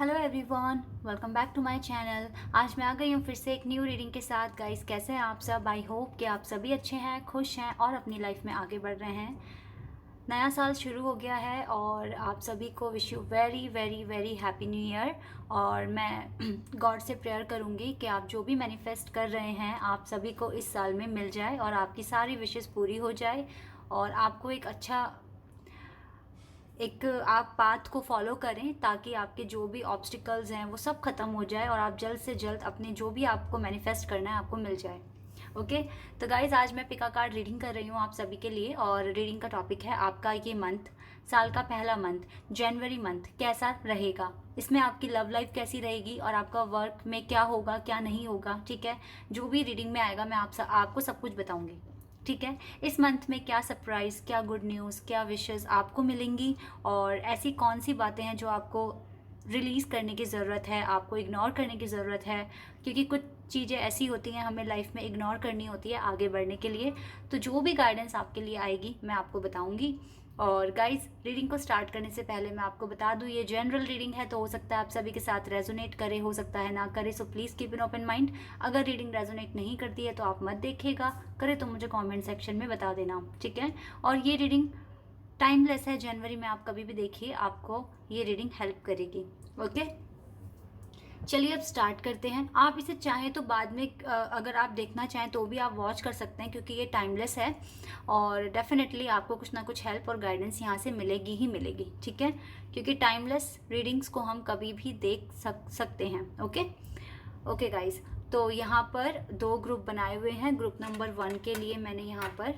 Hello everyone, welcome back to my channel. आज मैं आ गई हूँ फिर से एक न्यू रीडिंग के साथ। गाइस, कैसे हैं आप सब? आई होप कि आप सभी अच्छे हैं, खुश हैं और अपनी लाइफ में आगे बढ़ रहे हैं। नया साल शुरू हो गया है और आप सभी को wish you very very very happy new year. और मैं गॉड से प्रेयर करूँगी कि आप जो भी मैनिफेस्ट कर रहे हैं आप सभी को इस साल में मिल जाए और आपकी सारी विशेस पूरी हो जाए और आपको एक आप पाथ को फॉलो करें ताकि आपके जो भी ऑब्स्टिकल्स हैं वो सब खत्म हो जाए और आप जल्द से जल्द अपने जो भी आपको मैनिफेस्ट करना है आपको मिल जाए। ओके, तो गाइज आज मैं पिका कार्ड रीडिंग कर रही हूँ आप सभी के लिए और रीडिंग का टॉपिक है आपका ये मंथ, साल का पहला मंथ, जनवरी मंथ कैसा रहेगा। इसमें आपकी लव लाइफ कैसी रहेगी और आपका वर्क में क्या होगा क्या नहीं होगा। ठीक है, जो भी रीडिंग में आएगा मैं आपको सब कुछ बताऊंगी। ठीक है, इस मंथ में क्या सरप्राइज़, क्या गुड न्यूज़, क्या विशेस आपको मिलेंगी और ऐसी कौन सी बातें हैं जो आपको रिलीज़ करने की ज़रूरत है, आपको इग्नोर करने की ज़रूरत है, क्योंकि कुछ चीज़ें ऐसी होती हैं हमें लाइफ में इग्नोर करनी होती है आगे बढ़ने के लिए। तो जो भी गाइडेंस आपके लिए आएगी मैं आपको बताऊंगी। और गाइज, रीडिंग को स्टार्ट करने से पहले मैं आपको बता दूं ये जनरल रीडिंग है, तो हो सकता है आप सभी के साथ रेजोनेट करे, हो सकता है ना करे, so please keep an open mind. अगर रीडिंग रेजोनेट नहीं करती है तो आप मत देखिएगा, करे तो मुझे कमेंट सेक्शन में बता देना। ठीक है, और ये रीडिंग टाइमलेस है, जनवरी में आप कभी भी देखिए, आपको ये रीडिंग हेल्प करेगी। ओके, चलिए अब स्टार्ट करते हैं। आप इसे चाहें तो बाद में अगर आप देखना चाहें तो भी आप वॉच कर सकते हैं क्योंकि ये टाइमलेस है और डेफिनेटली आपको कुछ ना कुछ हेल्प और गाइडेंस यहाँ से मिलेगी ही मिलेगी। ठीक है, क्योंकि टाइमलेस रीडिंग्स को हम कभी भी देख सकते हैं। ओके ओके गाइज, तो यहाँ पर दो ग्रुप बनाए हुए हैं। ग्रुप नंबर 1 के लिए मैंने यहाँ पर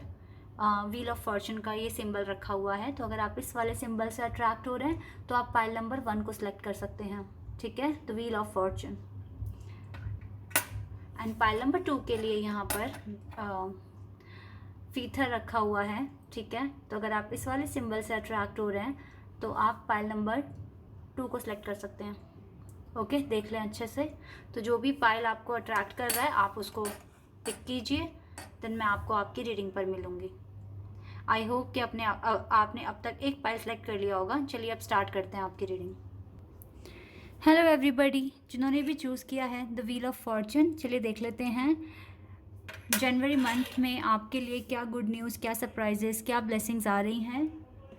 व्हील ऑफ फॉर्चून का ये सिंबल रखा हुआ है। तो अगर आप इस वाले सिंबल से अट्रैक्ट हो रहे हैं तो आप पाइल नंबर 1 को सिलेक्ट कर सकते हैं। ठीक है, the wheel of Fortune. And pile number 2 के लिए यहाँ पर फीथर रखा हुआ है। ठीक है, तो अगर आप इस वाले सिंबल से अट्रैक्ट हो रहे हैं तो आप पाइल नंबर 2 को सिलेक्ट कर सकते हैं। ओके, देख लें अच्छे से। तो जो भी पाइल आपको अट्रैक्ट कर रहा है आप उसको पिक कीजिए, देन मैं आपको आपकी रीडिंग पर मिलूंगी। आई होप कि आपने अब तक एक पाइल सेलेक्ट कर लिया होगा। चलिए अब स्टार्ट करते हैं आपकी रीडिंग। हेलो एवरीबॉडी, जिन्होंने भी चूज़ किया है द व्हील ऑफ फॉर्चून, चलिए देख लेते हैं जनवरी मंथ में आपके लिए क्या गुड न्यूज़, क्या सरप्राइजेस, क्या ब्लेसिंग्स आ रही हैं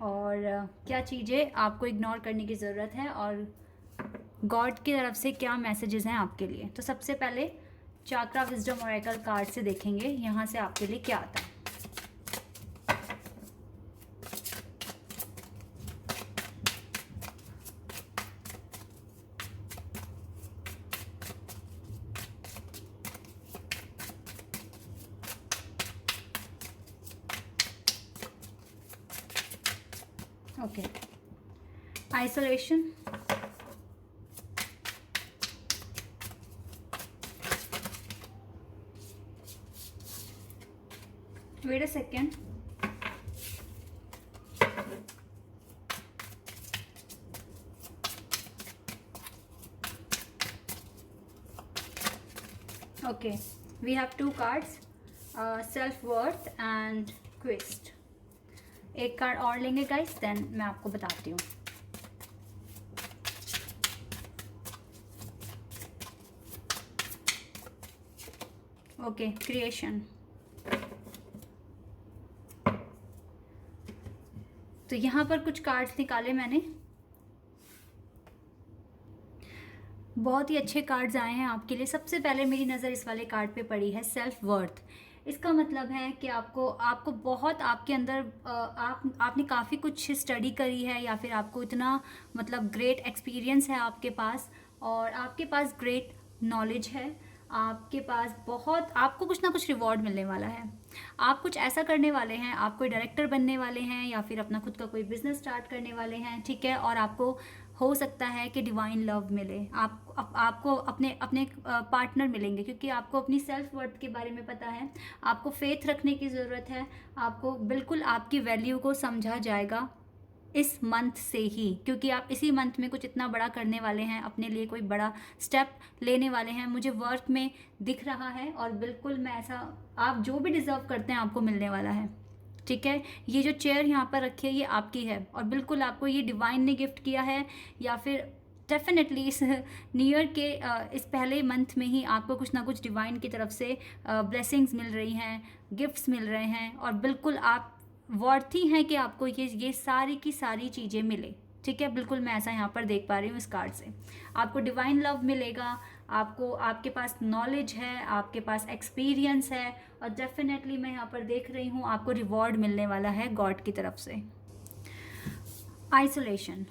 और क्या चीज़ें आपको इग्नोर करने की ज़रूरत है और गॉड की तरफ से क्या मैसेजेस हैं आपके लिए। तो सबसे पहले चाक्रा विजडम ओरेकल कार्ड से देखेंगे यहाँ से आपके लिए क्या आता है। Okay, isolation, wait a second, okay, we have 2 cards, self worth and quest. एक कार्ड और लेंगे गाइस, देन मैं आपको बताती हूँ। Okay, creation. तो यहाँ पर कुछ कार्ड्स निकाले मैंने, बहुत ही अच्छे कार्ड्स आए हैं आपके लिए। सबसे पहले मेरी नज़र इस वाले कार्ड पे पड़ी है, सेल्फ वर्थ। इसका मतलब है कि आपको बहुत आपके अंदर आपने काफ़ी कुछ स्टडी करी है या फिर आपको इतना मतलब ग्रेट एक्सपीरियंस है आपके पास और आपके पास ग्रेट नॉलेज है। आपके पास बहुत, आपको कुछ ना कुछ रिवॉर्ड मिलने वाला है। आप कुछ ऐसा करने वाले हैं, आप कोई डायरेक्टर बनने वाले हैं या फिर अपना खुद का कोई बिजनेस स्टार्ट करने वाले हैं। ठीक है, और आपको हो सकता है कि डिवाइन लव मिले, आपको अपने अपने पार्टनर मिलेंगे क्योंकि आपको अपनी सेल्फ वर्थ के बारे में पता है। आपको फेथ रखने की ज़रूरत है, आपको बिल्कुल आपकी वैल्यू को समझा जाएगा इस मंथ से ही, क्योंकि आप इसी मंथ में कुछ इतना बड़ा करने वाले हैं, अपने लिए कोई बड़ा स्टेप लेने वाले हैं। मुझे वर्क में दिख रहा है और बिल्कुल मैं ऐसा, आप जो भी डिज़र्व करते हैं आपको मिलने वाला है। ठीक है, ये जो चेयर यहाँ पर रखी है ये आपकी है और बिल्कुल आपको ये डिवाइन ने गिफ्ट किया है या फिर डेफिनेटली इस न्यू ईयर के इस पहले मंथ में ही आपको कुछ ना कुछ डिवाइन की तरफ से ब्लेसिंग्स मिल रही हैं, गिफ्ट्स मिल रहे हैं, और बिल्कुल आप वर्थी हैं कि आपको ये सारी की सारी चीज़ें मिले। ठीक है, बिल्कुल मैं ऐसा यहाँ पर देख पा रही हूँ इस कार्ड से। आपको डिवाइन लव मिलेगा, आपको, आपके पास नॉलेज है, आपके पास एक्सपीरियंस है, और डेफिनेटली मैं यहाँ पर देख रही हूँ आपको रिवॉर्ड मिलने वाला है गॉड की तरफ से। आइसोलेशन,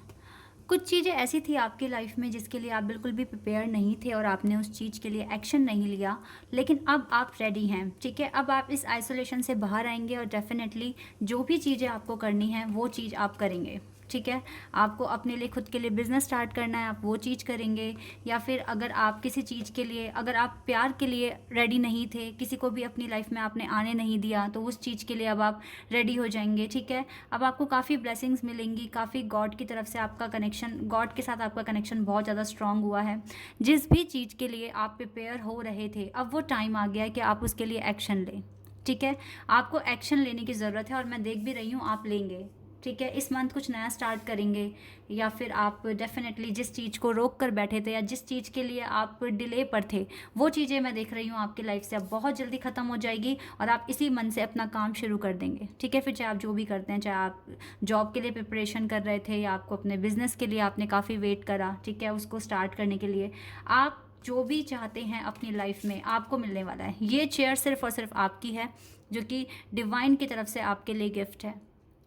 कुछ चीज़ें ऐसी थी आपकी लाइफ में जिसके लिए आप बिल्कुल भी प्रिपेयर नहीं थे और आपने उस चीज़ के लिए एक्शन नहीं लिया, लेकिन अब आप रेडी हैं। ठीक है, अब आप इस आइसोलेशन से बाहर आएंगे और डेफिनेटली जो भी चीज़ें आपको करनी है वो चीज़ आप करेंगे। ठीक है, आपको अपने लिए खुद के लिए बिजनेस स्टार्ट करना है, आप वो चीज़ करेंगे, या फिर अगर आप किसी चीज़ के लिए, अगर आप प्यार के लिए रेडी नहीं थे, किसी को भी अपनी लाइफ में आपने आने नहीं दिया, तो उस चीज़ के लिए अब आप रेडी हो जाएंगे। ठीक है, अब आपको काफ़ी ब्लेसिंग्स मिलेंगी, काफ़ी गॉड की तरफ से आपका कनेक्शन, गॉड के साथ आपका कनेक्शन बहुत ज़्यादा स्ट्रांग हुआ है। जिस भी चीज़ के लिए आप प्रिपेयर हो रहे थे, अब वो टाइम आ गया है कि आप उसके लिए एक्शन लें। ठीक है, आपको एक्शन लेने की ज़रूरत है और मैं देख भी रही हूँ आप लेंगे। ठीक है, इस मंथ कुछ नया स्टार्ट करेंगे, या फिर आप डेफिनेटली जिस चीज़ को रोक कर बैठे थे या जिस चीज़ के लिए आप डिले पर थे, वो चीज़ें मैं देख रही हूँ आपकी लाइफ से अब बहुत जल्दी ख़त्म हो जाएगी और आप इसी मन से अपना काम शुरू कर देंगे। ठीक है, फिर चाहे आप जो भी करते हैं, चाहे आप जॉब के लिए प्रिपरेशन कर रहे थे या आपको अपने बिजनेस के लिए आपने काफ़ी वेट करा, ठीक है, उसको स्टार्ट करने के लिए, आप जो भी चाहते हैं अपनी लाइफ में आपको मिलने वाला है। ये चेयर सिर्फ और सिर्फ आपकी है, जो कि डिवाइन की तरफ से आपके लिए गिफ्ट है।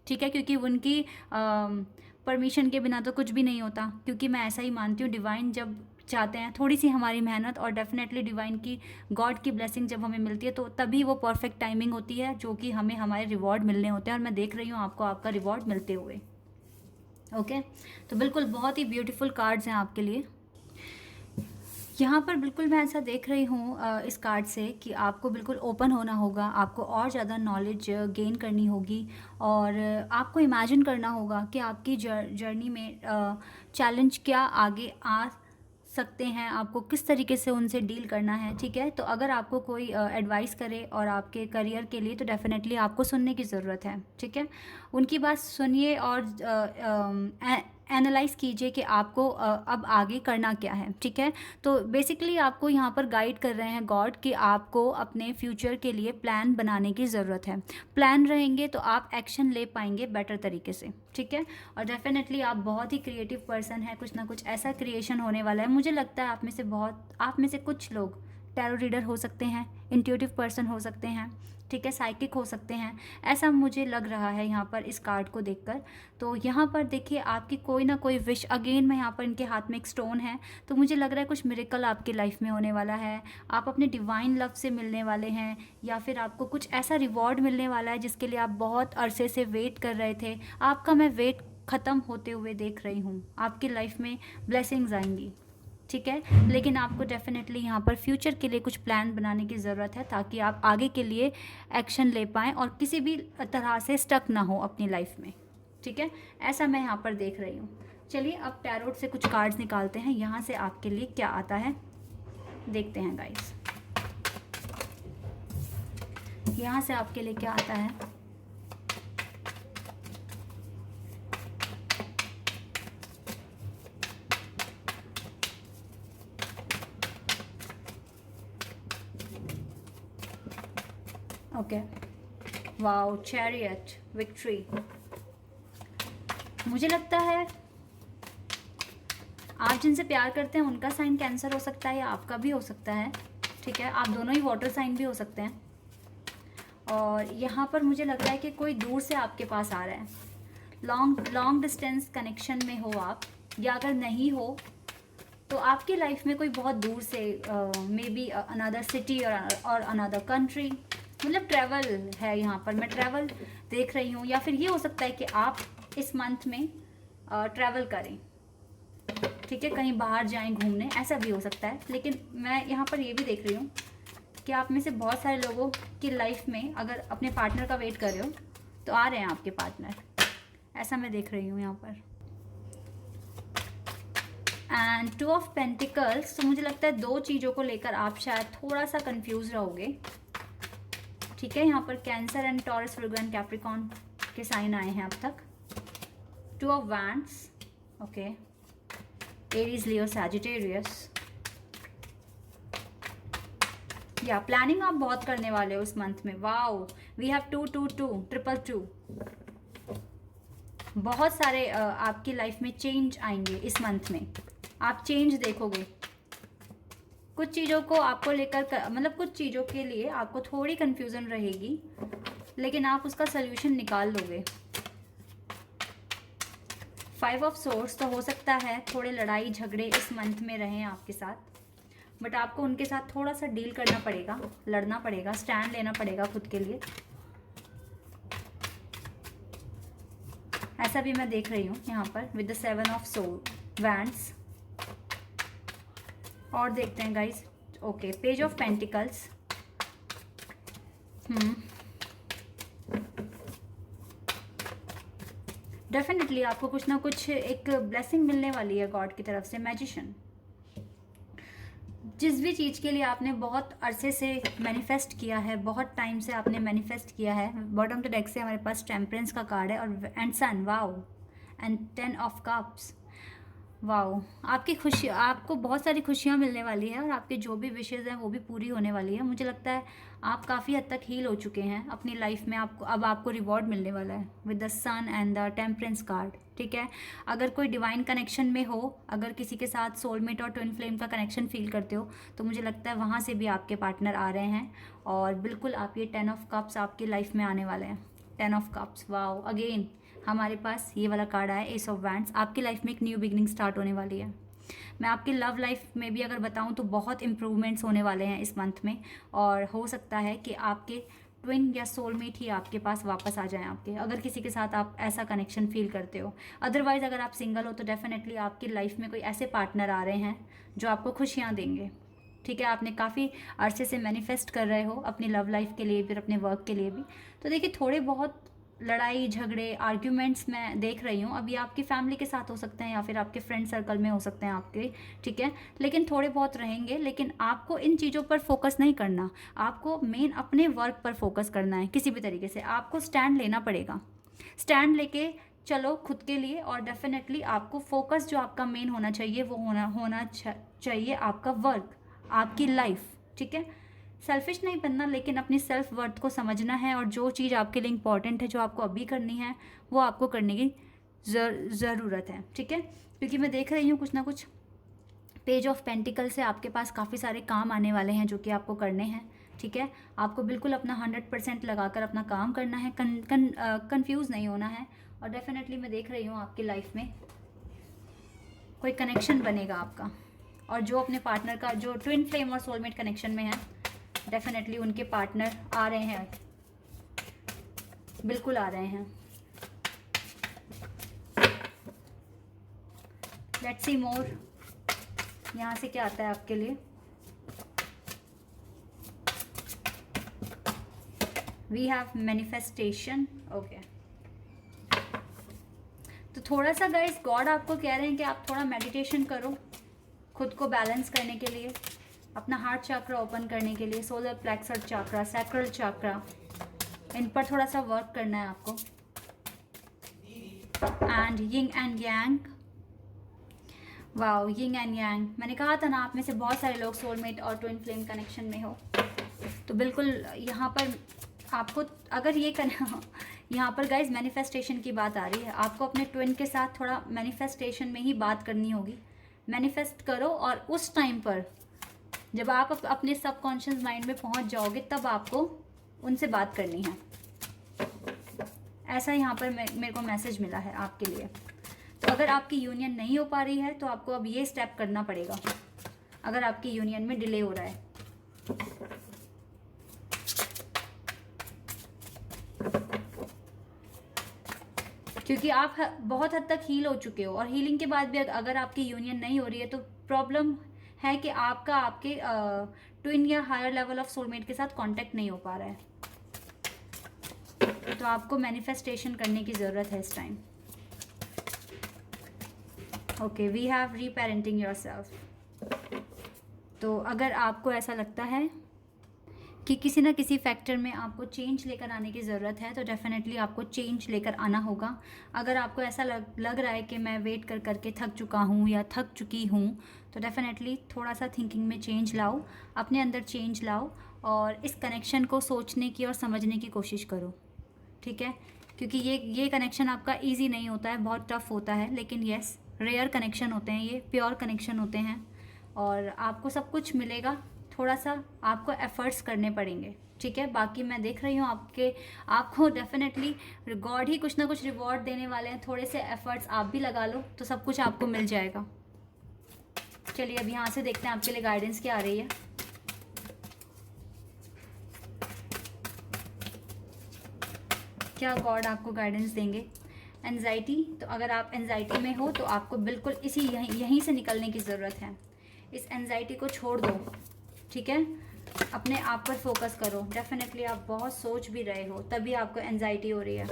ठीक है, क्योंकि उनकी परमिशन के बिना तो कुछ भी नहीं होता, क्योंकि मैं ऐसा ही मानती हूँ, डिवाइन जब चाहते हैं थोड़ी सी हमारी मेहनत और डेफिनेटली डिवाइन की, गॉड की ब्लेसिंग जब हमें मिलती है तो तभी वो परफेक्ट टाइमिंग होती है, जो कि हमें हमारे रिवॉर्ड मिलने होते हैं, और मैं देख रही हूँ आपको आपका रिवॉर्ड मिलते हुए। ओके, तो बिल्कुल बहुत ही ब्यूटीफुल कार्ड्स हैं आपके लिए। यहाँ पर बिल्कुल मैं ऐसा देख रही हूँ इस कार्ड से कि आपको बिल्कुल ओपन होना होगा, आपको और ज़्यादा नॉलेज गेन करनी होगी, और आपको इमेजिन करना होगा कि आपकी जर्नी में चैलेंज क्या आगे आ सकते हैं, आपको किस तरीके से उनसे डील करना है। ठीक है, तो अगर आपको कोई एडवाइस करे और आपके करियर के लिए, तो डेफिनेटली आपको सुनने की ज़रूरत है। ठीक है, उनकी बात सुनिए और एनालाइज कीजिए कि आपको अब आगे करना क्या है। ठीक है, तो बेसिकली आपको यहाँ पर गाइड कर रहे हैं गॉड कि आपको अपने फ्यूचर के लिए प्लान बनाने की ज़रूरत है। प्लान रहेंगे तो आप एक्शन ले पाएंगे बेटर तरीके से। ठीक है, और डेफिनेटली आप बहुत ही क्रिएटिव पर्सन हैं, कुछ ना कुछ ऐसा क्रिएशन होने वाला है। मुझे लगता है आप में से कुछ लोग टैरो रीडर हो सकते हैं, इंट्यूटिव पर्सन हो सकते हैं, ठीक है, साइकिक हो सकते हैं, ऐसा मुझे लग रहा है यहाँ पर इस कार्ड को देखकर। तो यहाँ पर देखिए आपकी कोई ना कोई विश, अगेन मैं यहाँ पर इनके हाथ में एक स्टोन है, तो मुझे लग रहा है कुछ मिरेकल आपकी लाइफ में होने वाला है, आप अपने डिवाइन लव से मिलने वाले हैं, या फिर आपको कुछ ऐसा रिवॉर्ड मिलने वाला है जिसके लिए आप बहुत अरसे से वेट कर रहे थे। आपका मैं वेट ख़त्म होते हुए देख रही हूँ, आपकी लाइफ में ब्लेसिंग्स आएंगी। ठीक है, लेकिन आपको डेफिनेटली यहाँ पर फ्यूचर के लिए कुछ प्लान बनाने की ज़रूरत है, ताकि आप आगे के लिए एक्शन ले पाएँ और किसी भी तरह से स्टक ना हो अपनी लाइफ में। ठीक है, ऐसा मैं यहाँ पर देख रही हूँ। चलिए अब टैरोट से कुछ कार्ड्स निकालते हैं, यहाँ से आपके लिए क्या आता है देखते हैं गाइस। यहाँ से आपके लिए क्या आता है। Okay, wow, chariot, victory. मुझे लगता है आप जिनसे प्यार करते हैं उनका साइन कैंसर हो सकता है या आपका भी हो सकता है। ठीक है, आप दोनों ही वाटर साइन भी हो सकते हैं। और यहाँ पर मुझे लग रहा है कि कोई दूर से आपके पास आ रहा है, लॉन्ग डिस्टेंस कनेक्शन में हो आप, या अगर नहीं हो तो आपकी लाइफ में कोई बहुत दूर से, मे बी अनदर सिटी और अनदर कंट्री, मतलब ट्रैवल है। यहाँ पर मैं ट्रैवल देख रही हूँ, या फिर ये हो सकता है कि आप इस मंथ में ट्रैवल करें। ठीक है, कहीं बाहर जाएं घूमने, ऐसा भी हो सकता है। लेकिन मैं यहाँ पर ये भी देख रही हूँ कि आप में से बहुत सारे लोगों की लाइफ में अगर अपने पार्टनर का वेट कर रहे हो तो आ रहे हैं आपके पार्टनर, ऐसा मैं देख रही हूँ यहाँ पर। एंड 2 ऑफ पेंटिकल्स, तो मुझे लगता है 2 चीज़ों को लेकर आप शायद थोड़ा सा कंफ्यूज रहोगे। ठीक है, यहाँ पर cancer and Taurus, Virgo and Capricorn के साइन आए हैं अब तक। 2 of wands, okay, Aries, Leo, Sagittarius. या प्लानिंग आप बहुत करने वाले हो इस मंथ में। Wow, we have 222, 222। बहुत सारे आपकी लाइफ में चेंज आएंगे इस मंथ में। आप चेंज देखोगे। कुछ चीज़ों को आपको लेकर मतलब कुछ चीज़ों के लिए आपको थोड़ी कंफ्यूजन रहेगी, लेकिन आप उसका सोल्यूशन निकाल लोगे। 5 ऑफ सोर्ड्स, तो हो सकता है थोड़े लड़ाई झगड़े इस मंथ में रहें आपके साथ, बट आपको उनके साथ थोड़ा सा डील करना पड़ेगा, लड़ना पड़ेगा, स्टैंड लेना पड़ेगा खुद के लिए। ऐसा भी मैं देख रही हूँ यहाँ पर विद द 7 ऑफ वैंड्स। और देखते हैं guys. Okay, page of pentacles. Definitely आपको कुछ ना कुछ एक ब्लेसिंग मिलने वाली है गॉड की तरफ से। मैजिशियन, जिस भी चीज़ के लिए आपने बहुत अरसे से मैनिफेस्ट किया है, बहुत टाइम से आपने मैनिफेस्ट किया है। बॉटम ऑफ द डेक से हमारे पास टेम्परेंस का कार्ड है और and sun, wow, and 10 of cups. Wow, आपकी खुशी, आपको बहुत सारी खुशियाँ मिलने वाली है और आपके जो भी विशेज़ हैं वो भी पूरी होने वाली है। मुझे लगता है आप काफ़ी हद तक हील हो चुके हैं अपनी लाइफ में। आपको अब आपको रिवॉर्ड मिलने वाला है with the sun and the temperance card. ठीक है, अगर कोई डिवाइन कनेक्शन में हो, अगर किसी के साथ सोलमेट और ट्विन फ्लेम का कनेक्शन फील करते हो, तो मुझे लगता है वहाँ से भी आपके पार्टनर आ रहे हैं। और बिल्कुल आप ये 10 ऑफ कप्स आपकी लाइफ में आने वाले हैं। 10 ऑफ कप्स, वाओ। अगेन हमारे पास ये वाला कार्ड आया, एस ऑफ वैंड्स। आपकी लाइफ में एक न्यू बिगनिंग स्टार्ट होने वाली है। मैं आपकी लव लाइफ में भी अगर बताऊं तो बहुत इंप्रूवमेंट्स होने वाले हैं इस मंथ में, और हो सकता है कि आपके ट्विन या सोलमेट ही आपके पास वापस आ जाएं आपके, अगर किसी के साथ आप ऐसा कनेक्शन फील करते हो। अदरवाइज़ अगर आप सिंगल हो तो डेफिनेटली आपकी लाइफ में कोई ऐसे पार्टनर आ रहे हैं जो आपको खुशियाँ देंगे। ठीक है, आपने काफ़ी अरसे से मैनिफेस्ट कर रहे हो अपनी लव लाइफ के लिए, फिर अपने वर्क के लिए भी। तो देखिए, थोड़े बहुत लड़ाई झगड़े आर्ग्यूमेंट्स मैं देख रही हूँ। अब ये आपकी फैमिली के साथ हो सकते हैं या फिर आपके फ्रेंड सर्कल में हो सकते हैं आपके। ठीक है, लेकिन थोड़े बहुत रहेंगे। लेकिन आपको इन चीज़ों पर फोकस नहीं करना, आपको मेन अपने वर्क पर फोकस करना है। किसी भी तरीके से आपको स्टैंड लेना पड़ेगा। स्टैंड लेके चलो खुद के लिए, और डेफिनेटली आपको फोकस जो आपका मेन होना चाहिए वो होना चाहिए आपका वर्क, आपकी लाइफ। ठीक है, सेल्फिश नहीं बनना, लेकिन अपनी सेल्फ वर्थ को समझना है, और जो चीज़ आपके लिए इंपॉर्टेंट है, जो आपको अभी करनी है, वो आपको करने की ज़रूरत है। ठीक है, क्योंकि मैं देख रही हूँ कुछ ना कुछ पेज ऑफ पेंटिकल से आपके पास काफ़ी सारे काम आने वाले हैं जो कि आपको करने हैं। ठीक है, आपको बिल्कुल अपना 100% लगाकर अपना काम करना है, कंफ्यूज नहीं होना है। और डेफिनेटली मैं देख रही हूँ आपकी लाइफ में कोई कनेक्शन बनेगा आपका, और जो अपने पार्टनर का, जो ट्विन फ्लेम और सोलमेट कनेक्शन में है, डेफिनेटली उनके पार्टनर आ रहे हैं, बिल्कुल आ रहे हैं। लेट्स सी मोर, यहाँ से क्या आता है आपके लिए। We have manifestation. ओके, तो थोड़ा सा गाइस गॉड आपको कह रहे हैं कि आप थोड़ा मेडिटेशन करो खुद को बैलेंस करने के लिए, अपना हार्ट चक्र ओपन करने के लिए, सोलर प्लेक्सर चक्रा, सैक्रल चक्रा, इन पर थोड़ा सा वर्क करना है आपको। And yin and yang, wow, yin and yang. मैंने कहा था ना, आप में से बहुत सारे लोग सोलमेट और ट्विन फ्लेम कनेक्शन में हो, तो बिल्कुल यहाँ पर आपको अगर ये करना यहाँ पर गाइज मैनिफेस्टेशन की बात आ रही है। आपको अपने ट्विन के साथ थोड़ा मैनिफेस्टेशन में ही बात करनी होगी। मैनिफेस्ट करो, और उस टाइम पर जब आप अपने सबकॉन्शियस माइंड में पहुंच जाओगे, तब आपको उनसे बात करनी है। ऐसा यहाँ पर मेरे को मैसेज मिला है आपके लिए। तो अगर आपकी यूनियन नहीं हो पा रही है तो आपको अब ये स्टेप करना पड़ेगा, अगर आपकी यूनियन में डिले हो रहा है। क्योंकि आप बहुत हद तक हील हो चुके हो, और हीलिंग के बाद भी अगर आपकी यूनियन नहीं हो रही है तो प्रॉब्लम है कि आपका आपके ट्विन या हायर लेवल ऑफ सोलमेट के साथ कांटेक्ट नहीं हो पा रहा है। तो आपको मैनिफेस्टेशन करने की ज़रूरत है इस time. Okay, we have reparenting yourself. तो अगर आपको ऐसा लगता है कि किसी ना किसी फैक्टर में आपको चेंज लेकर आने की ज़रूरत है, तो डेफ़िनेटली आपको चेंज लेकर आना होगा। अगर आपको ऐसा लग रहा है कि मैं वेट कर करके थक चुका हूँ या थक चुकी हूँ, तो डेफ़िनेटली थोड़ा सा थिंकिंग में चेंज लाओ, अपने अंदर चेंज लाओ और इस कनेक्शन को सोचने की और समझने की कोशिश करो, ठीक है? क्योंकि ये कनेक्शन आपका ईजी नहीं होता है, बहुत टफ होता है, लेकिन येस रेयर कनेक्शन होते हैं, ये प्योर कनेक्शन होते हैं और आपको सब कुछ मिलेगा। थोड़ा सा आपको एफ़र्ट्स करने पड़ेंगे, ठीक है? बाकी मैं देख रही हूँ आपको डेफिनेटली गॉड ही कुछ ना कुछ रिवॉर्ड देने वाले हैं। थोड़े से एफ़र्ट्स आप भी लगा लो तो सब कुछ आपको मिल जाएगा। चलिए अब यहाँ से देखते हैं आपके लिए गाइडेंस क्या आ रही है। क्या गॉड आपको गाइडेंस देंगे? एंजाइटी, तो अगर आप एंजाइटी में हो तो आपको बिल्कुल यहीं से निकलने की ज़रूरत है। इस एंजाइटी को छोड़ दो, ठीक है? अपने आप पर फोकस करो। डेफिनेटली आप बहुत सोच भी रहे हो, तभी आपको एंजाइटी हो रही है।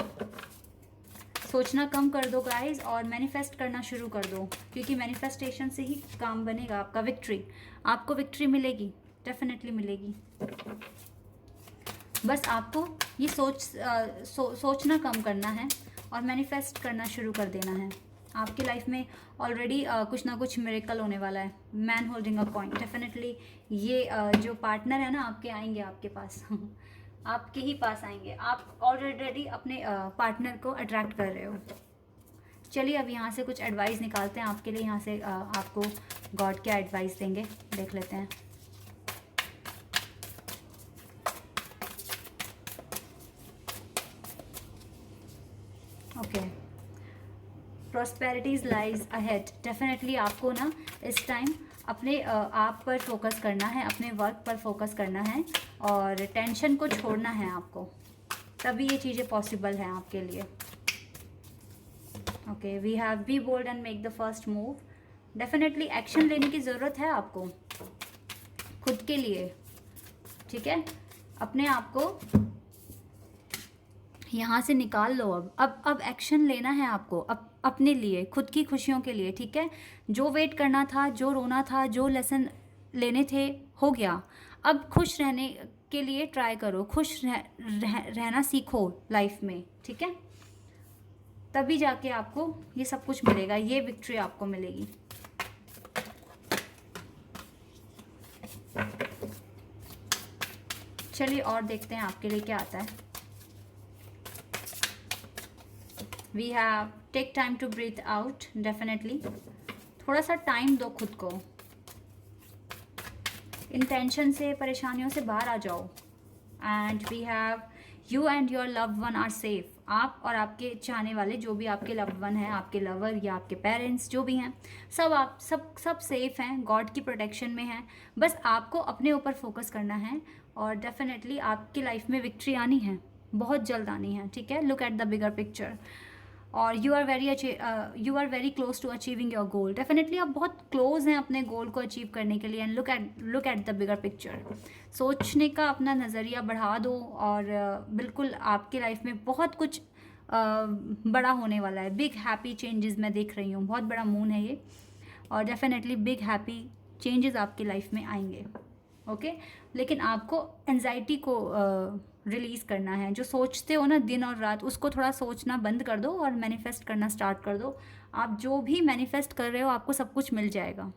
सोचना कम कर दो गाइस और मैनिफेस्ट करना शुरू कर दो, क्योंकि मैनिफेस्टेशन से ही काम बनेगा आपका। आपको विक्ट्री मिलेगी, डेफिनेटली मिलेगी। बस आपको ये सोचना कम करना है और मैनिफेस्ट करना शुरू कर देना है। आपकी लाइफ में ऑलरेडी कुछ ना कुछ मिरेकल होने वाला है। Man holding a coin, definitely ये जो पार्टनर है ना आपके, आएंगे आपके पास आपके ही पास आएंगे। आप ऑलरेडी अपने पार्टनर को अट्रैक्ट कर रहे हो। चलिए अब यहाँ से कुछ एडवाइस निकालते हैं आपके लिए। यहाँ से आपको गॉड क्या एडवाइस देंगे, देख लेते हैं। Okay, prosperities lies ahead. Definitely आपको ना इस टाइम अपने आप पर फोकस करना है, अपने वर्क पर फोकस करना है और टेंशन को छोड़ना है आपको, तभी ये चीज़ें पॉसिबल हैं आपके लिए। Okay, we have be bold and make the first move. Definitely action लेने की ज़रूरत है आपको खुद के लिए, ठीक है? अपने आप को यहाँ से निकाल लो। अब एक्शन लेना है आपको, अपने लिए, खुद की खुशियों के लिए, ठीक है? जो वेट करना था, जो रोना था, जो लेसन लेने थे, हो गया। अब खुश रहने के लिए ट्राई करो, खुश रहना सीखो लाइफ में, ठीक है? तभी जाके आपको ये सब कुछ मिलेगा, ये विक्ट्री आपको मिलेगी। चलिए और देखते हैं आपके लिए क्या आता है। We have take time to breathe out. Definitely थोड़ा सा टाइम दो खुद को, इन टेंशन से, परेशानियों से बाहर आ जाओ। And we have you and your loved one are safe. आप और आपके चाहने वाले, जो भी आपके लव्ड वन हैं, आपके लवर या आपके पेरेंट्स जो भी हैं, सब सेफ हैं, गॉड की प्रोटेक्शन में हैं। बस आपको अपने ऊपर फोकस करना है और डेफिनेटली आपकी लाइफ में विक्ट्री आनी है, बहुत जल्द आनी है, ठीक है? Look at the bigger picture और you are very close to achieving your goal. Definitely आप बहुत क्लोज हैं अपने गोल को अचीव करने के लिए। And look at the bigger picture. सोचने का अपना नज़रिया बढ़ा दो और बिल्कुल आपकी लाइफ में बहुत कुछ बड़ा होने वाला है। बिग हैप्पी चेंजेस मैं देख रही हूँ, बहुत बड़ा मून है ये और डेफिनेटली बिग हैप्पी चेंजेस आपकी लाइफ में आएंगे। ओके, लेकिन आपको एंजाइटी को रिलीज़ करना है। जो सोचते हो ना दिन और रात, उसको थोड़ा सोचना बंद कर दो और मैनिफेस्ट करना स्टार्ट कर दो। आप जो भी मैनिफेस्ट कर रहे हो आपको सब कुछ मिल जाएगा।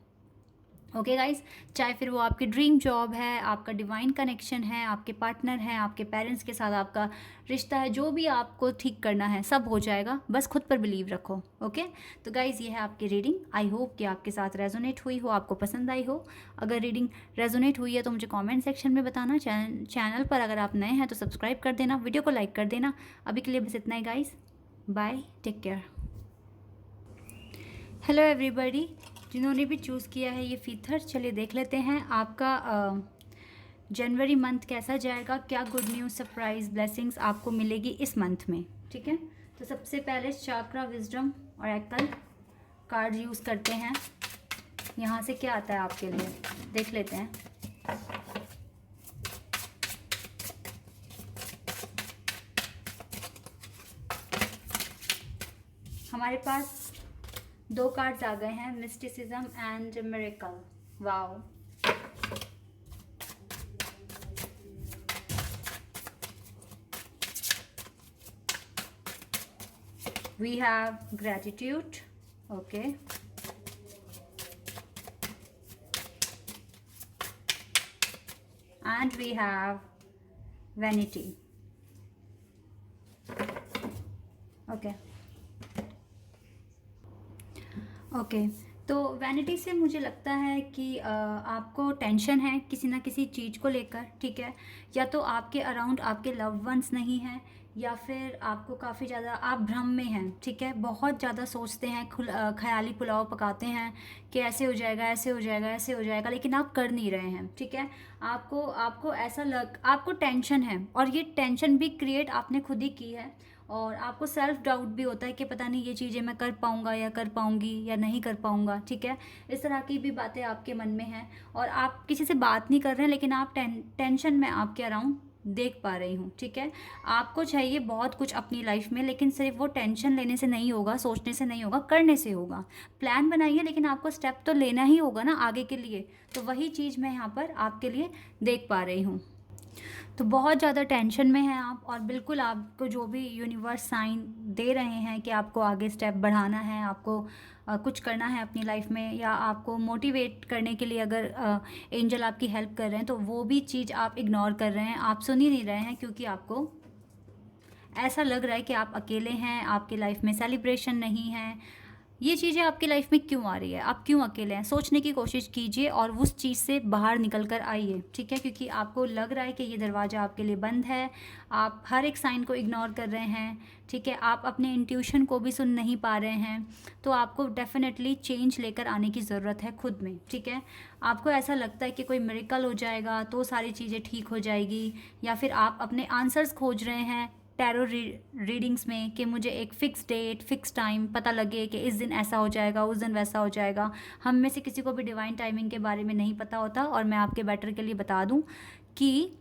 ओके गाइस, चाहे फिर वो आपकी ड्रीम जॉब है, आपका डिवाइन कनेक्शन है, आपके पार्टनर हैं, आपके पेरेंट्स के साथ आपका रिश्ता है, जो भी आपको ठीक करना है सब हो जाएगा। बस खुद पर बिलीव रखो। ओके, तो गाइस ये है आपकी रीडिंग। आई होप कि आपके साथ रेजोनेट हुई हो, आपको पसंद आई हो। अगर रीडिंग रेजोनेट हुई है तो मुझे कॉमेंट सेक्शन में बताना। चैनल पर अगर आप नए हैं तो सब्सक्राइब कर देना, वीडियो को लाइक कर देना। अभी के लिए बस इतना ही guys, bye, take care. Hello everybody, जिन्होंने भी चूज़ किया है ये फीथर, चलिए देख लेते हैं आपका जनवरी मंथ कैसा जाएगा, क्या गुड न्यूज़, सरप्राइज, ब्लेसिंग्स आपको मिलेगी इस मंथ में, ठीक है? तो सबसे पहले चाक्रा, विजडम और एकल कार्ड यूज़ करते हैं। यहाँ से क्या आता है आपके लिए, देख लेते हैं। हमारे पास 2 कार्ड्स आ गए हैं, mysticism and miracle. Wow, we have gratitude. Okay, and we have vanity. Okay. Okay, तो वैनिटी से मुझे लगता है कि आपको टेंशन है किसी ना किसी चीज़ को लेकर, ठीक है। या तो आपके अराउंड आपके लव्ड वंस नहीं हैं, या फिर आपको काफ़ी ज़्यादा आप भ्रम में हैं, ठीक है। बहुत ज़्यादा सोचते हैं, ख्याली पुलाव पकाते हैं कि ऐसे हो जाएगा, ऐसे हो जाएगा, ऐसे हो जाएगा, लेकिन आप कर नहीं रहे हैं, ठीक है। आपको आपको ऐसा आपको टेंशन है, और ये टेंशन भी क्रिएट आपने खुद ही की है, और आपको सेल्फ डाउट भी होता है कि पता नहीं ये चीज़ें मैं कर पाऊँगा या कर पाऊँगी या नहीं कर पाऊँगा, ठीक है। इस तरह की भी बातें आपके मन में हैं, और आप किसी से बात नहीं कर रहे हैं, लेकिन आप टेंशन में आपके अराउंड देख पा रही हूँ, ठीक है। आपको चाहिए बहुत कुछ अपनी लाइफ में, लेकिन सिर्फ वो टेंशन लेने से नहीं होगा, सोचने से नहीं होगा, करने से होगा। प्लान बनाइए, लेकिन आपको स्टेप तो लेना ही होगा ना आगे के लिए। तो वही चीज़ मैं यहाँ पर आपके लिए देख पा रही हूँ। तो बहुत ज़्यादा टेंशन में हैं आप, और बिल्कुल आपको जो भी यूनिवर्स साइन दे रहे हैं कि आपको आगे स्टेप बढ़ाना है, आपको कुछ करना है अपनी लाइफ में, या आपको मोटिवेट करने के लिए अगर एंजल आपकी हेल्प कर रहे हैं, तो वो भी चीज़ आप इग्नोर कर रहे हैं, आप सुन ही नहीं रहे हैं, क्योंकि आपको ऐसा लग रहा है कि आप अकेले हैं, आपकी लाइफ में सेलिब्रेशन नहीं है। ये चीज़ें आपकी लाइफ में क्यों आ रही है, आप क्यों अकेले हैं, सोचने की कोशिश कीजिए और उस चीज़ से बाहर निकल कर आइए, ठीक है। क्योंकि आपको लग रहा है कि ये दरवाज़ा आपके लिए बंद है, आप हर एक साइन को इग्नोर कर रहे हैं, ठीक है। आप अपने इंट्यूशन को भी सुन नहीं पा रहे हैं। तो आपको डेफिनेटली चेंज लेकर आने की ज़रूरत है खुद में, ठीक है। आपको ऐसा लगता है कि कोई मिरेकल हो जाएगा तो सारी चीज़ें ठीक हो जाएगी, या फिर आप अपने आंसर्स खोज रहे हैं टैरो रीडिंग्स में कि मुझे एक फ़िक्स डेट, फ़िक्स टाइम पता लगे कि इस दिन ऐसा हो जाएगा, उस दिन वैसा हो जाएगा। हम में से किसी को भी डिवाइन टाइमिंग के बारे में नहीं पता होता, और मैं आपके बेटर के लिए बता दूं कि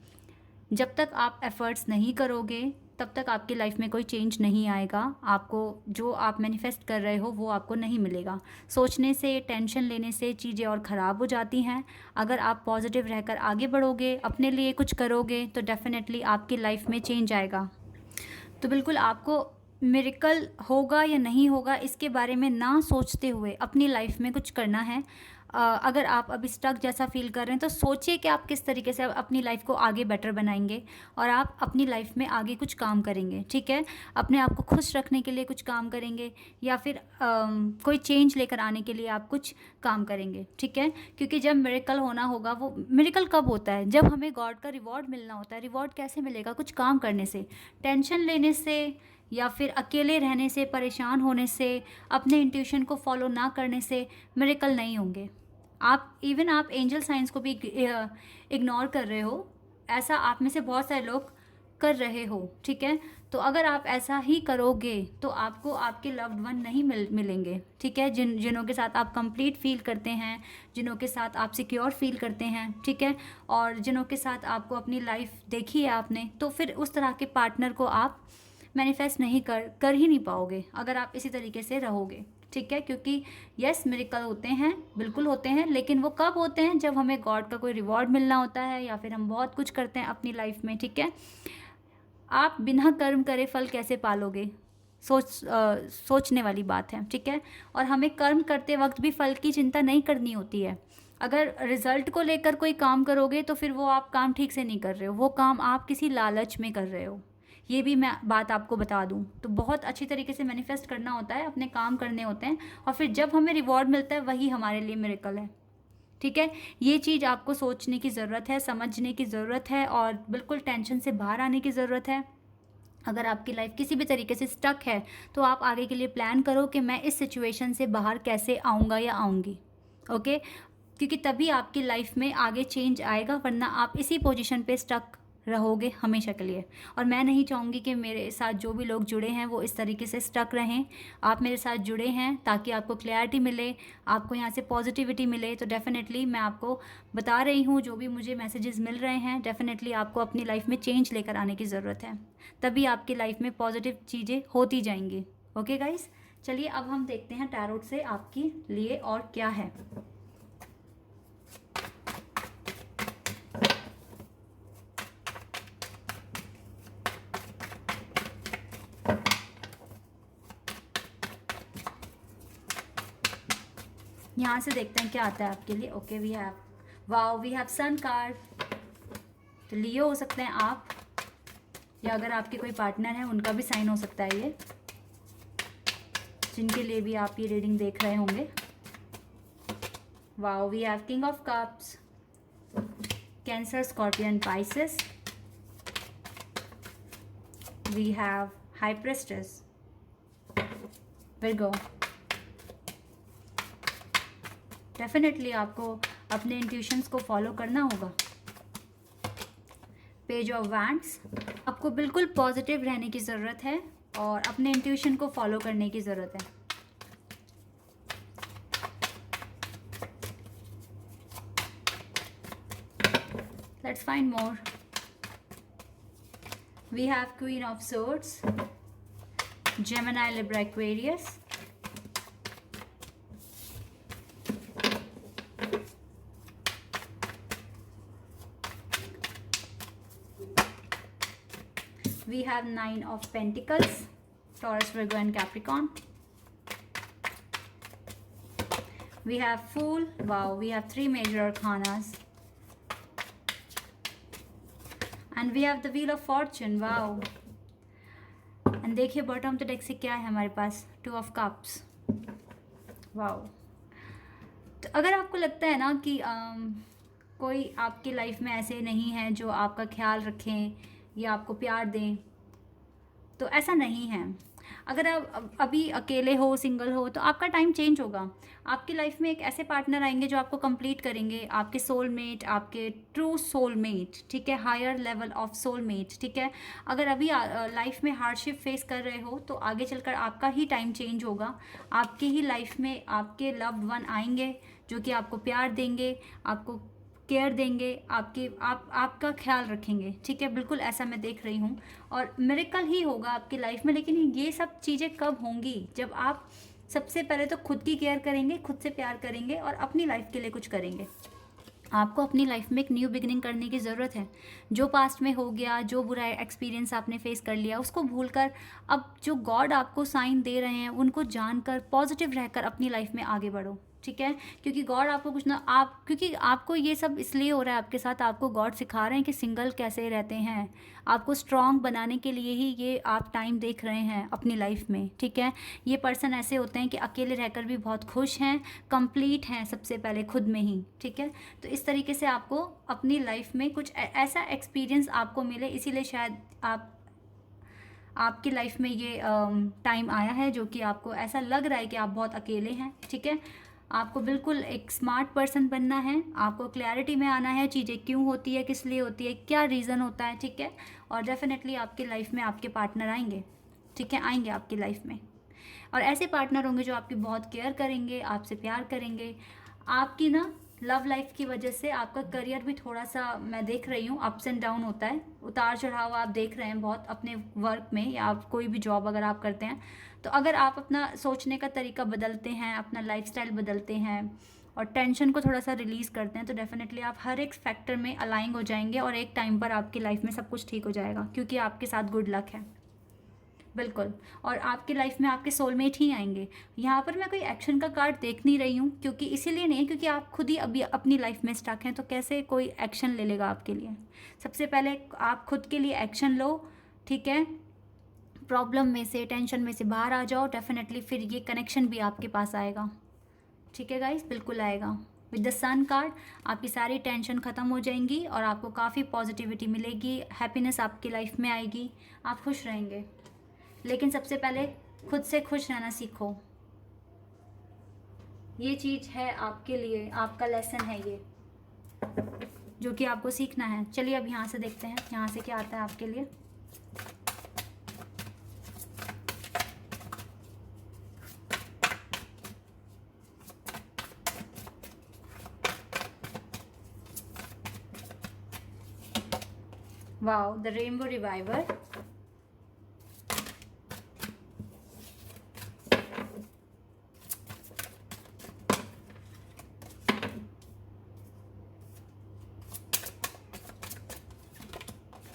जब तक आप एफ़र्ट्स नहीं करोगे, तब तक आपकी लाइफ में कोई चेंज नहीं आएगा। आपको जो आप मैनिफेस्ट कर रहे हो वो आपको नहीं मिलेगा। सोचने से, टेंशन लेने से चीज़ें और ख़राब हो जाती हैं। अगर आप पॉजिटिव रहकर आगे बढ़ोगे, अपने लिए कुछ करोगे, तो डेफ़िनेटली आपकी लाइफ में चेंज आएगा। तो बिल्कुल आपको मिरेकल होगा या नहीं होगा इसके बारे में ना सोचते हुए अपनी लाइफ में कुछ करना है। अगर आप अभी स्टक जैसा फील कर रहे हैं, तो सोचिए कि आप किस तरीके से अपनी लाइफ को आगे बेटर बनाएंगे, और आप अपनी लाइफ में आगे कुछ काम करेंगे, ठीक है। अपने आप को खुश रखने के लिए कुछ काम करेंगे, या फिर कोई चेंज लेकर आने के लिए आप कुछ काम करेंगे, ठीक है। क्योंकि जब मिरेकल होना होगा, वो मिरेकल कब होता है, जब हमें गॉड का रिवॉर्ड मिलना होता है। रिवॉर्ड कैसे मिलेगा, कुछ काम करने से, टेंशन लेने से, या फिर अकेले रहने से, परेशान होने से, अपने इंट्यूशन को फॉलो ना करने से मिरेकल नहीं होंगे। आप एंजल साइंस को भी इग्नोर कर रहे हो, ऐसा आप में से बहुत सारे लोग कर रहे हो, ठीक है। तो अगर आप ऐसा ही करोगे तो आपको आपके लव्ड वन नहीं मिलेंगे, ठीक है। जिनों के साथ आप कंप्लीट फील करते हैं, जिनों के साथ आप सिक्योर फील करते हैं, ठीक है, और जिनों के साथ आपको अपनी लाइफ देखी है आपने, तो फिर उस तरह के पार्टनर को आप मैनिफेस्ट नहीं कर ही नहीं पाओगे अगर आप इसी तरीके से रहोगे, ठीक है। क्योंकि यस, मिरेकल होते हैं, बिल्कुल होते हैं, लेकिन वो कब होते हैं, जब हमें गॉड का कोई रिवॉर्ड मिलना होता है, या फिर हम बहुत कुछ करते हैं अपनी लाइफ में, ठीक है। आप बिना कर्म करे फल कैसे पालोगे, सोचने वाली बात है, ठीक है। और हमें कर्म करते वक्त भी फल की चिंता नहीं करनी होती है। अगर रिजल्ट को लेकर कोई काम करोगे, तो फिर वो आप काम ठीक से नहीं कर रहे हो, वो काम आप किसी लालच में कर रहे हो। ये भी मैं बात आपको बता दूं। तो बहुत अच्छी तरीके से मैनिफेस्ट करना होता है, अपने काम करने होते हैं, और फिर जब हमें रिवॉर्ड मिलता है वही हमारे लिए मिरेकल है, ठीक है। ये चीज़ आपको सोचने की ज़रूरत है, समझने की ज़रूरत है, और बिल्कुल टेंशन से बाहर आने की ज़रूरत है। अगर आपकी लाइफ किसी भी तरीके से स्टक है, तो आप आगे के लिए प्लान करो कि मैं इस सिचुएशन से बाहर कैसे आऊँगा या आऊँगी, ओके। क्योंकि तभी आपकी लाइफ में आगे चेंज आएगा, वरना आप इसी पोजीशन पे स्टक रहोगे हमेशा के लिए। और मैं नहीं चाहूँगी कि मेरे साथ जो भी लोग जुड़े हैं वो इस तरीके से स्टक रहें। आप मेरे साथ जुड़े हैं ताकि आपको क्लैरिटी मिले, आपको यहाँ से पॉजिटिविटी मिले। तो डेफ़िनेटली मैं आपको बता रही हूँ, जो भी मुझे मैसेजेस मिल रहे हैं, डेफ़िनेटली आपको अपनी लाइफ में चेंज लेकर आने की ज़रूरत है, तभी आपकी लाइफ में पॉजिटिव चीज़ें होती जाएंगी। ओके गाइस, चलिए अब हम देखते हैं टैरोट से आपके लिए और क्या है। यहाँ से देखते हैं क्या आता है आपके लिए। Okay, we have, wow, we have sun card. तो लियो हो सकते हैं आप, या अगर आपके कोई पार्टनर है उनका भी साइन हो सकता है ये, जिनके लिए भी आप ये रीडिंग देख रहे होंगे। Wow, we have king of cups, Cancer, scorpion, Pisces. We have high priestess, Virgo. Definitely आपको अपने इंट्यूशंस को फॉलो करना होगा। पेज ऑफ वैंड्स, आपको बिल्कुल पॉजिटिव रहने की ज़रूरत है और अपने इंट्यूशन को फॉलो करने की ज़रूरत है। Let's find more. We have queen of swords, Gemini, Libra, Aquarius. We have 9 of Pentacles, Taurus, Virgo and Capricorn. We have Fool. Wow, we have 3 major arcanas. And we have the Wheel of Fortune. Wow. And देखिए bottom तो deck से क्या है हमारे पास, 2 of Cups. Wow. तो अगर आपको लगता है ना कि कोई आपकी लाइफ में ऐसे नहीं है जो आपका ख्याल रखें या आपको प्यार दें, तो ऐसा नहीं है। अगर आप अभी अकेले हो, सिंगल हो, तो आपका टाइम चेंज होगा। आपकी लाइफ में एक ऐसे पार्टनर आएंगे जो आपको कंप्लीट करेंगे, आपके सोलमेट, आपके ट्रू सोलमेट, ठीक है, हायर लेवल ऑफ सोलमेट, ठीक है। अगर अभी लाइफ में हार्डशिप फेस कर रहे हो तो आगे चलकर आपका ही टाइम चेंज होगा। आपकी ही लाइफ में आपके लव्ड वन आएंगे जो कि आपको प्यार देंगे, आपको केयर देंगे, आपका ख्याल रखेंगे, ठीक है। बिल्कुल ऐसा मैं देख रही हूँ और मिरेकल ही होगा आपकी लाइफ में। लेकिन ये सब चीज़ें कब होंगी? जब आप सबसे पहले तो खुद की केयर करेंगे, खुद से प्यार करेंगे और अपनी लाइफ के लिए कुछ करेंगे। आपको अपनी लाइफ में एक न्यू बिगिनिंग करने की ज़रूरत है। जो पास्ट में हो गया, जो बुरा एक्सपीरियंस आपने फेस कर लिया, उसको भूलकर अब जो गॉड आपको साइन दे रहे हैं उनको जानकर पॉजिटिव रहकर अपनी लाइफ में आगे बढ़ो, ठीक है। क्योंकि गॉड आपको कुछ ना, क्योंकि आपको ये सब इसलिए हो रहा है आपके साथ, आपको गॉड सिखा रहे हैं कि सिंगल कैसे रहते हैं। आपको स्ट्रॉन्ग बनाने के लिए ही ये आप टाइम देख रहे हैं अपनी लाइफ में, ठीक है। ये पर्सन ऐसे होते हैं कि अकेले रहकर भी बहुत खुश हैं, कंप्लीट हैं सबसे पहले खुद में ही, ठीक है। तो इस तरीके से आपको अपनी लाइफ में कुछ ऐसा एक्सपीरियंस आपको मिले, इसीलिए शायद आपकी लाइफ में ये टाइम आया है जो कि आपको ऐसा लग रहा है कि आप बहुत अकेले हैं, ठीक है। आपको बिल्कुल एक स्मार्ट पर्सन बनना है, आपको क्लैरिटी में आना है, चीज़ें क्यों होती है, किस लिए होती है, क्या रीज़न होता है, ठीक है। और डेफिनेटली आपकी लाइफ में आपके पार्टनर आएंगे, ठीक है, आएंगे आपकी लाइफ में। और ऐसे पार्टनर होंगे जो आपकी बहुत केयर करेंगे, आपसे प्यार करेंगे। आपकी ना लव लाइफ की वजह से आपका करियर भी थोड़ा सा, मैं देख रही हूँ, अप्स एंड डाउन होता है, उतार चढ़ाव आप देख रहे हैं बहुत अपने वर्क में, या आप कोई भी जॉब अगर आप करते हैं तो अगर आप अपना सोचने का तरीका बदलते हैं, अपना लाइफस्टाइल बदलते हैं और टेंशन को थोड़ा सा रिलीज़ करते हैं, तो डेफिनेटली आप हर एक फैक्टर में अलाइन हो जाएंगे और एक टाइम पर आपकी लाइफ में सब कुछ ठीक हो जाएगा, क्योंकि आपके साथ गुड लक है, बिल्कुल। और आपकी लाइफ में आपके सोलमेट ही आएंगे। यहाँ पर मैं कोई एक्शन का कार्ड देख नहीं रही हूँ, क्योंकि इसीलिए नहीं है क्योंकि आप खुद ही अभी अपनी लाइफ में स्टक हैं, तो कैसे कोई एक्शन ले लेगा आपके लिए। सबसे पहले आप खुद के लिए एक्शन लो, ठीक है। प्रॉब्लम में से, टेंशन में से बाहर आ जाओ, डेफिनेटली फिर ये कनेक्शन भी आपके पास आएगा, ठीक है गाइस, बिल्कुल आएगा। विद द सन कार्ड आपकी सारी टेंशन ख़त्म हो जाएंगी और आपको काफ़ी पॉजिटिविटी मिलेगी, हैप्पीनेस आपकी लाइफ में आएगी, आप खुश रहेंगे। लेकिन सबसे पहले खुद से खुश रहना सीखो, ये चीज़ है आपके लिए, आपका लेसन है ये, जो कि आपको सीखना है। चलिए अब यहाँ से देखते हैं यहाँ से क्या आता है आपके लिए। Wow, the Rainbow Reviver.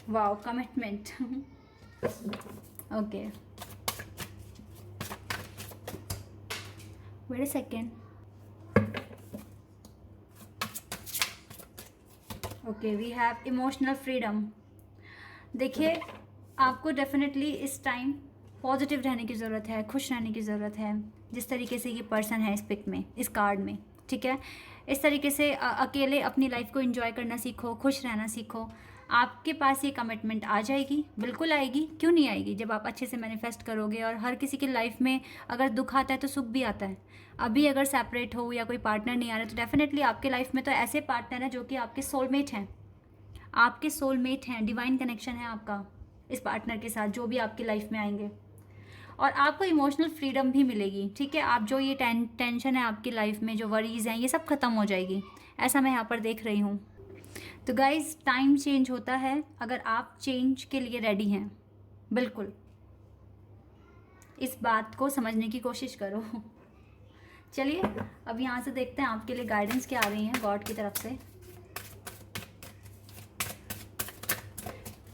Wow, commitment. Okay. Wait a second. Okay, we have emotional freedom. देखिए, आपको डेफिनेटली इस टाइम पॉजिटिव रहने की ज़रूरत है, खुश रहने की ज़रूरत है, जिस तरीके से ये पर्सन है इस पिक में, इस कार्ड में, ठीक है। इस तरीके से अकेले अपनी लाइफ को एंजॉय करना सीखो, खुश रहना सीखो। आपके पास ये कमिटमेंट आ जाएगी, बिल्कुल आएगी, क्यों नहीं आएगी, जब आप अच्छे से मैनिफेस्ट करोगे। और हर किसी की लाइफ में अगर दुख आता है तो सुख भी आता है। अभी अगर सेपरेट हो या कोई पार्टनर नहीं आ रहा तो डेफिनेटली आपके लाइफ में तो ऐसे पार्टनर हैं जो कि आपके सोलमेट हैं, आपके सोलमेट हैं, डिवाइन कनेक्शन है आपका इस पार्टनर के साथ, जो भी आपकी लाइफ में आएंगे। और आपको इमोशनल फ्रीडम भी मिलेगी, ठीक है। आप जो ये टेंशन है आपकी लाइफ में, जो वरीज हैं, ये सब खत्म हो जाएगी, ऐसा मैं यहाँ पर देख रही हूँ। तो गाइज, टाइम चेंज होता है अगर आप चेंज के लिए रेडी हैं। बिल्कुल इस बात को समझने की कोशिश करो। चलिए अब यहाँ से देखते हैं आपके लिए गाइडेंस क्या आ रही है गॉड की तरफ से।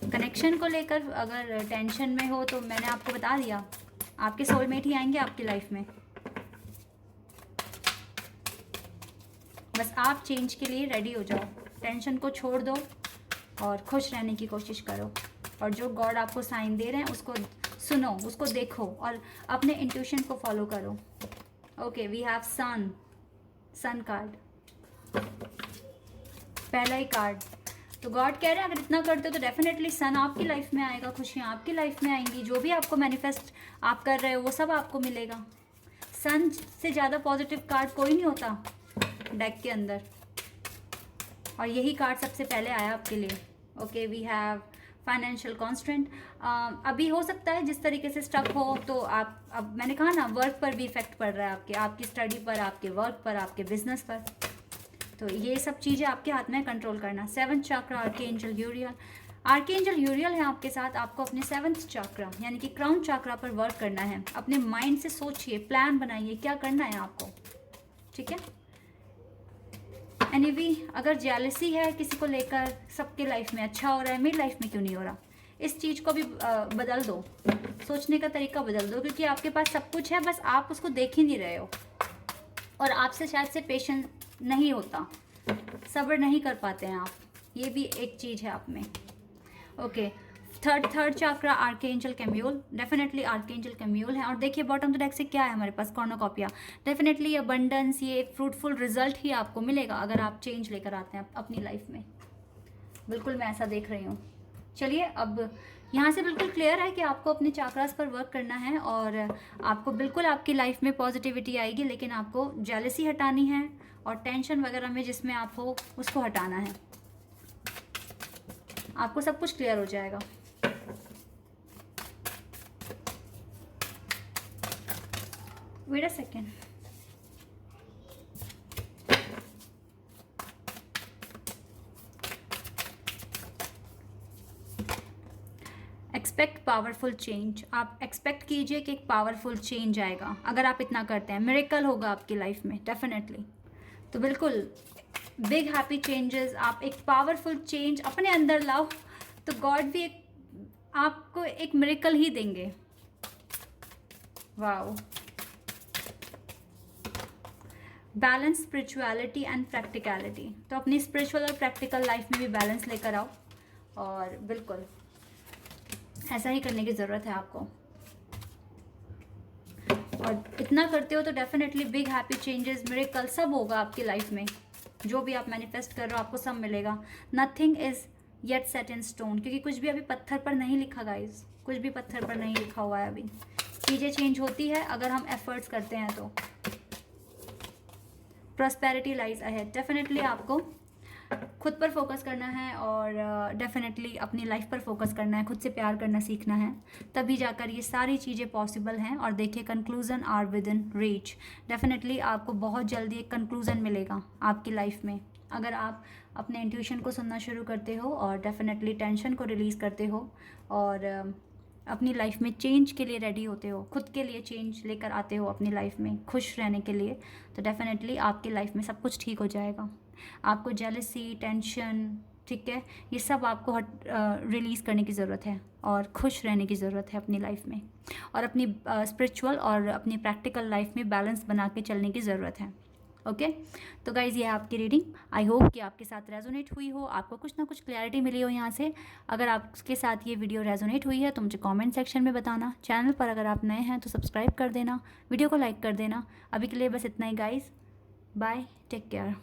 कनेक्शन को लेकर अगर टेंशन में हो तो मैंने आपको बता दिया, आपके सोलमेट ही आएंगे आपकी लाइफ में। बस आप चेंज के लिए रेडी हो जाओ, टेंशन को छोड़ दो और खुश रहने की कोशिश करो। और जो गॉड आपको साइन दे रहे हैं उसको सुनो, उसको देखो और अपने इंट्यूशन को फॉलो करो। Okay, we have sun card, पहला ही कार्ड। तो गॉड कह रहे हैं अगर इतना करते हो तो डेफिनेटली सन आपकी लाइफ में आएगा, खुशियाँ आपकी लाइफ में आएंगी, जो भी आपको मैनिफेस्ट आप कर रहे हो वो सब आपको मिलेगा। सन से ज़्यादा पॉजिटिव कार्ड कोई नहीं होता डेक के अंदर, और यही कार्ड सबसे पहले आया आपके लिए। Okay, we have financial constant. अभी हो सकता है जिस तरीके से स्टक हो तो आप, अब मैंने कहा ना, वर्क पर भी इफेक्ट पड़ रहा है आपके, आपकी स्टडी पर, आपके वर्क पर, आपके बिजनेस पर। तो ये सब चीज़ें आपके हाथ में कंट्रोल करना। 7th चक्रा, आर्कएंजल यूरियल। आर्कएंजल यूरियल है आपके साथ। आपको अपने 7th चक्रा यानी कि क्राउन चक्रा पर वर्क करना है। अपने माइंड से सोचिए, प्लान बनाइए क्या करना है आपको, ठीक है। एनीवे, अगर जेलसी है किसी को लेकर, सबके लाइफ में अच्छा हो रहा है, मेरी लाइफ में क्यों नहीं हो रहा, इस चीज़ को भी बदल दो, सोचने का तरीका बदल दो, क्योंकि आपके पास सब कुछ है, बस आप उसको देख ही नहीं रहे हो। और आपसे शायद से पेशेंस नहीं होता, सब्र नहीं कर पाते हैं आप, ये भी एक चीज़ है आप में। ओके, थर्ड चक्रा, आर्कएंजल कैम्यूल। डेफिनेटली आर्कएंजल कैम्यूल है। और देखिए बॉटम ऑफ द डेक से क्या है हमारे पास, कॉर्नोकॉपिया। डेफिनेटली अबंडेंस, ये एक फ्रूटफुल रिजल्ट ही आपको मिलेगा अगर आप चेंज लेकर आते हैं अपनी लाइफ में। बिल्कुल मैं ऐसा देख रही हूँ। चलिए अब यहाँ से बिल्कुल क्लियर है कि आपको अपने चाक्रास पर वर्क करना है और आपको बिल्कुल आपकी लाइफ में पॉजिटिविटी आएगी, लेकिन आपको जेलसी हटानी है और टेंशन वगैरह में जिसमें आप हो उसको हटाना है। आपको सब कुछ क्लियर हो जाएगा। Wait a second. Expect powerful change. आप एक्सपेक्ट कीजिए कि एक पावरफुल चेंज आएगा अगर आप इतना करते हैं। मिरेकल होगा आपकी लाइफ में डेफिनेटली। तो बिल्कुल बिग हैप्पी चेंजेस, आप एक पावरफुल चेंज अपने अंदर लाओ तो गॉड भी आपको एक मिरेकल ही देंगे। Wow. Balance spirituality and practicality. तो अपनी स्पिरिचुअल और प्रैक्टिकल लाइफ में भी बैलेंस लेकर आओ और बिल्कुल ऐसा ही करने की ज़रूरत है आपको। और इतना करते हो तो definitely big happy changes, miracle सब होगा आपकी लाइफ में। जो भी आप मैनिफेस्ट कर रहे हो आपको सब मिलेगा। Nothing is yet set in stone, क्योंकि कुछ भी अभी पत्थर पर नहीं लिखा गाइज, कुछ भी पत्थर पर नहीं लिखा हुआ है अभी। चीज़ें चेंज होती है अगर हम एफर्ट्स करते हैं तो। Prosperity lies ahead. डेफिनेटली आपको खुद पर फोकस करना है और डेफिनेटली अपनी लाइफ पर फोकस करना है, खुद से प्यार करना सीखना है, तभी जाकर ये सारी चीज़ें पॉसिबल हैं। और देखिए conclusion are within reach. Definitely आपको बहुत जल्दी एक कंक्लूज़न मिलेगा आपकी लाइफ में अगर आप अपने इंट्यूशन को सुनना शुरू करते हो और डेफिनेटली टेंशन को रिलीज़ करते हो और अपनी लाइफ में चेंज के लिए रेडी होते हो, खुद के लिए चेंज लेकर आते हो अपनी लाइफ में खुश रहने के लिए। तो डेफिनेटली आपकी लाइफ में सब कुछ ठीक हो जाएगा। आपको जेलसी, टेंशन, ठीक है, ये सब आपको रिलीज़ करने की ज़रूरत है और खुश रहने की ज़रूरत है अपनी लाइफ में। और अपनी स्पिरिचुअल और अपनी प्रैक्टिकल लाइफ में बैलेंस बना के चलने की ज़रूरत है। ओके, तो गाइज़ ये है आपकी रीडिंग। आई होप कि आपके साथ रेजोनेट हुई हो, आपको कुछ ना कुछ क्लैरिटी मिली हो यहाँ से। अगर आपके साथ ये वीडियो रेजोनेट हुई है तो मुझे कमेंट सेक्शन में बताना। चैनल पर अगर आप नए हैं तो सब्सक्राइब कर देना, वीडियो को लाइक कर देना। अभी के लिए बस इतना ही गाइज़, बाय, टेक केयर।